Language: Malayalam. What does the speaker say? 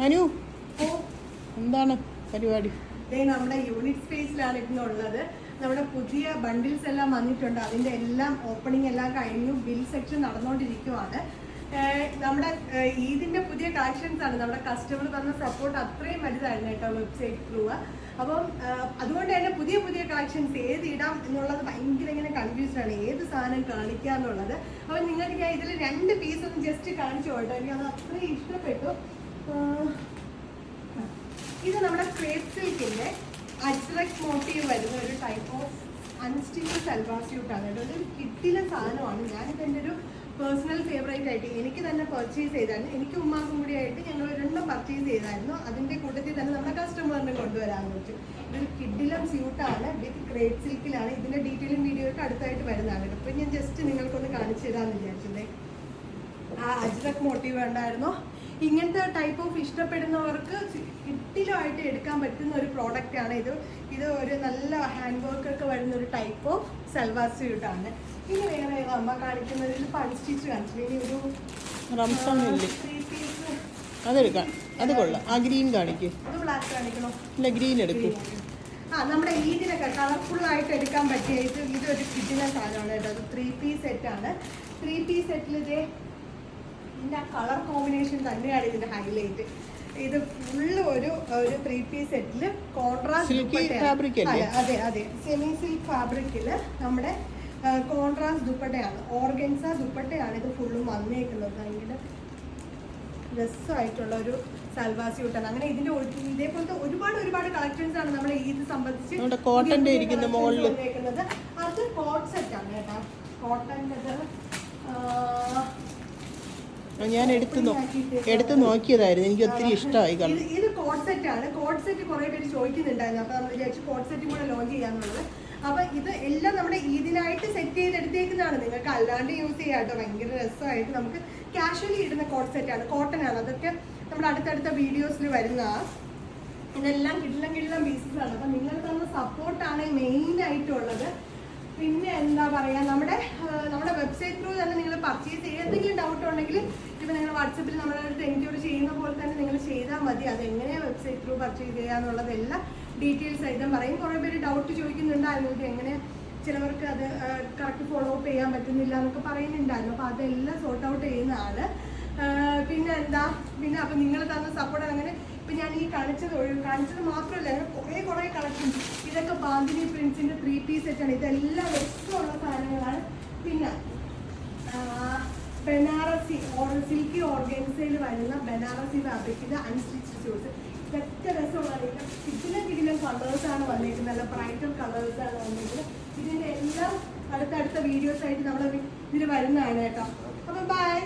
അനു എന്താണ് പരിപാടി? നമ്മുടെ യൂണിറ്റ് സ്പേസിലാണ് ഇന്നുള്ളത്. നമ്മുടെ പുതിയ ബണ്ടിൽസ് എല്ലാം വന്നിട്ടുണ്ട്. അതിന്റെ എല്ലാം ഓപ്പണിംഗ് എല്ലാം കഴിഞ്ഞു. ബിൽ സെക്ഷൻ നടന്നുകൊണ്ടിരിക്കുവാണ്. നമ്മുടെ ഈദിന്റെ പുതിയ കളക്ഷൻസ് ആണ്. നമ്മുടെ കസ്റ്റമർ തന്ന സപ്പോർട്ട് അത്രയും വലുതായിരുന്നു കേട്ടോ വെബ്സൈറ്റ് ത്രൂ. അപ്പം അതുകൊണ്ട് തന്നെ പുതിയ പുതിയ കളക്ഷൻസ് ഏത് ഇടാം എന്നുള്ളത് ഭയങ്കര ഇങ്ങനെ കൺഫ്യൂഷൻ ആണ്, ഏത് സാധനം കാണിക്കുക എന്നുള്ളത്. അപ്പം നിങ്ങൾക്ക് ഞാൻ ഇതിൽ 2 പീസ് ഒന്ന് ജസ്റ്റ് കാണിച്ചു കേട്ടോ. എനിക്ക് അത് അത്രയും ഇഷ്ടപ്പെട്ടു. ഇത് നമ്മുടെ ക്രേപ്പ് സിൽക്കിന്റെ അജ്രക് മോട്ടീവ് വരുന്ന ഒരു ടൈപ്പ് ഓഫ് അൺസ്റ്റിച്ച് സൽവാർ സ്യൂട്ടാണ് കേട്ടോ. ഒരു കിട്ടിലെ സാധനമാണ്. ഞാനിത് എൻ്റെ ഒരു പേഴ്സണൽ ഫേവറേറ്റ് ആയിട്ട് എനിക്ക് തന്നെ പർച്ചേസ് ചെയ്തായിരുന്നു. എനിക്ക് ഉമ്മാക്കും കൂടി ആയിട്ട് ഞങ്ങൾ 2 പർച്ചേസ് ചെയ്തായിരുന്നു. അതിൻ്റെ കൂട്ടത്തിൽ തന്നെ നമ്മുടെ കസ്റ്റമറിനെ കൊണ്ടുവരാൻ പറ്റും. ഇതൊരു കിഡിലം സ്യൂട്ടാണ്, വിത്ത് ക്രേപ്പ് സിൽക്കിലാണ്. ഇതിൻ്റെ ഡീറ്റെയിലും വീഡിയോ ഒക്കെ അടുത്തായിട്ട് വരുന്നതാണ് കേട്ടോ. അപ്പോൾ ഞാൻ ജസ്റ്റ് നിങ്ങൾക്കൊന്ന് കാണിച്ചു തരാമെന്ന് വിചാരിച്ചത്. ആ അജ്രക് മോട്ടീവ് ഉണ്ടായിരുന്നോ? ഇങ്ങനത്തെ ടൈപ്പ് ഓഫ് ഇഷ്ടപ്പെടുന്നവർക്ക് കിട്ടിലുമായിട്ട് എടുക്കാൻ പറ്റുന്ന ഒരു പ്രോഡക്റ്റ് ആണ് ഇത്. ഇത് ഒരു നല്ല ഹാൻഡ് വർക്ക് ഒക്കെ വരുന്ന ഒരു ടൈപ്പ് ഓഫ് സൽവാർ സ്യൂട്ടാണ്. ഇനി വേറെ അമ്മ കാണിക്കുന്നതിൽ പൺസ്റ്റിച്ച് കാണിച്ചു. ഇനി ഒരു 3 പീസ് അതെടുക്കാം. അത് കൊള്ളാം. ആ ഗ്രീൻ കാണിക്കും. അത് ബ്ലാക്ക് കാണിക്കണോ? ഇല്ല, ഗ്രീൻ എടുക്കും. നമ്മുടെ ഈദിനൊക്കെ കളർഫുൾ ആയിട്ട് എടുക്കാൻ പറ്റിയ ഇതൊരു കിഡിലെ സാധനമാണ് കേട്ടോ. അത് 3 പീസ് സെറ്റാണ്. 3 പീസ് സെറ്റിൽ ഇതിൻ്റെ ആ കളർ കോമ്പിനേഷൻ തന്നെയാണ് ഇതിന്റെ ഹൈലൈറ്റ്. ഇത് ഫുള്ള് ഒരു 3 പീസ് സെറ്റിൽ കോൺട്രാസ്റ്റ്, അതെ സെമി സിൽക്ക് ഫാബ്രിക്കിൽ നമ്മുടെ കോൺട്രാസ്റ്റ് ദുപ്പട്ടയാണ്, ഓർഗൻസ ദുപ്പട്ടയാണ് ഇത് ഫുള്ളും വന്നേക്കുന്നത്. ഭയങ്കര രസമായിട്ടുള്ള ഒരു സൽവാർ സ്യൂട്ടാണ്. അങ്ങനെ ഇതിന്റെ ഇതേപോലത്തെ ഒരുപാട് കളക്ഷൻസ് ആണ് നമ്മൾ ഈദ് സംബന്ധിച്ച് കോട്ടന്റെ ഇരിക്കുന്ന മുകളിൽ വന്നേക്കുന്നത്. അത് കോട്ട് സെറ്റാണ് കേട്ടോ. കോട്ടൻ്റെ ഞാൻ എടുത്ത് നോക്കിയതായിരുന്നു. എനിക്ക് ഒത്തിരി ഇഷ്ടമായി. ഇത് കോട്ട് സെറ്റ് ആണ്. കോട്ട് സെറ്റ് കുറെ പേര് ചോദിക്കുന്നുണ്ടായിരുന്നു. അപ്പൊ നമ്മൾ വിചാരിച്ചു കോട്ട് സെറ്റും കൂടെ ലോഞ്ച് ചെയ്യാന്നുള്ളത്. അപ്പൊ ഇത് എല്ലാം നമ്മുടെ ഈദിനായിട്ട് സെറ്റ് ചെയ്തെടുത്തേക്കുന്നതാണ്. നിങ്ങൾക്ക് അല്ലാണ്ട് യൂസ് ചെയ്യാം കേട്ടോ. ഭയങ്കര രസമായിട്ട് നമുക്ക് കാഷ്വലി ഇടുന്ന കോട്ട് സെറ്റ് ആണ്. കോട്ടൺ ആണ്. അതൊക്കെ നമ്മുടെ അടുത്തടുത്ത വീഡിയോസിൽ വരുന്ന ഇതെല്ലാം കിടിലം പീസസ് ആണ്. അപ്പൊ നിങ്ങൾ തന്ന സപ്പോർട്ടാണ് മെയിൻ ആയിട്ടുള്ളത്. പിന്നെ എന്താ പറയുക, നമ്മുടെ വെബ്സൈറ്റ് ത്രൂ തന്നെ നിങ്ങൾ പർച്ചേസ് ചെയ്യുക. എന്തെങ്കിലും ഡൗട്ട് ഉണ്ടെങ്കിൽ ഇപ്പം നിങ്ങൾ വാട്സപ്പിൽ നമ്മുടെ അടുത്ത് എൻക്വയറി ചെയ്യുന്ന പോലെ തന്നെ നിങ്ങൾ ചെയ്താൽ മതി. അതെങ്ങനെയാണ് വെബ്സൈറ്റ് ത്രൂ പർച്ചേസ് ചെയ്യുക എന്നുള്ളതെല്ലാം ഡീറ്റെയിൽസ് ആയിട്ടും പറയും. കുറേ പേര് ഡൗട്ട് ചോദിക്കുന്നുണ്ടായിരുന്നു, ഇത് എങ്ങനെ ചിലവർക്ക് അത് കറക്റ്റ് ഫോളോ അപ്പ് ചെയ്യാൻ പറ്റുന്നില്ല എന്നൊക്കെ പറയുന്നുണ്ടായിരുന്നു. അപ്പോൾ അതെല്ലാം സോർട്ട് ഔട്ട് ചെയ്യുന്നതാണ്. പിന്നെ അപ്പം നിങ്ങൾ തന്ന സപ്പോർട്ട് അങ്ങനെ ഇപ്പം ഞാൻ ഈ കാണിച്ചത് മാത്രമല്ല, അങ്ങനെ കുറേ കളക്ഷൻസ്. ഇതൊക്കെ ബാന്തിനി പ്രിൻസിന്റെ 3 പീസ് സെറ്റാണ്. ഇതെല്ലാം രസമുള്ള സാധനങ്ങളാണ്. പിന്നെ ബനാറസി സിൽക്കി ഓർഗൻസയിൽ വരുന്ന ബനാറസി ഫാബ്രിക്കിന്റെ അൺസ്റ്റിച്ച് സ്യൂട്ട്സ്. ഇതൊക്കെ രസമുള്ളതാണ്. കിടിലം കളേഴ്സാണ് വന്നിരിക്കുന്നത്. നല്ല ബ്രൈറ്റർ കളേഴ്സാണ് വന്നിരിക്കുന്നത്. ഇതിന്റെ എല്ലാം അടുത്തടുത്ത വീഡിയോസ് ആയിട്ട് നമ്മൾ ഇതിൽ വരുന്നതാണ് കേട്ടോ. അപ്പം ബൈ.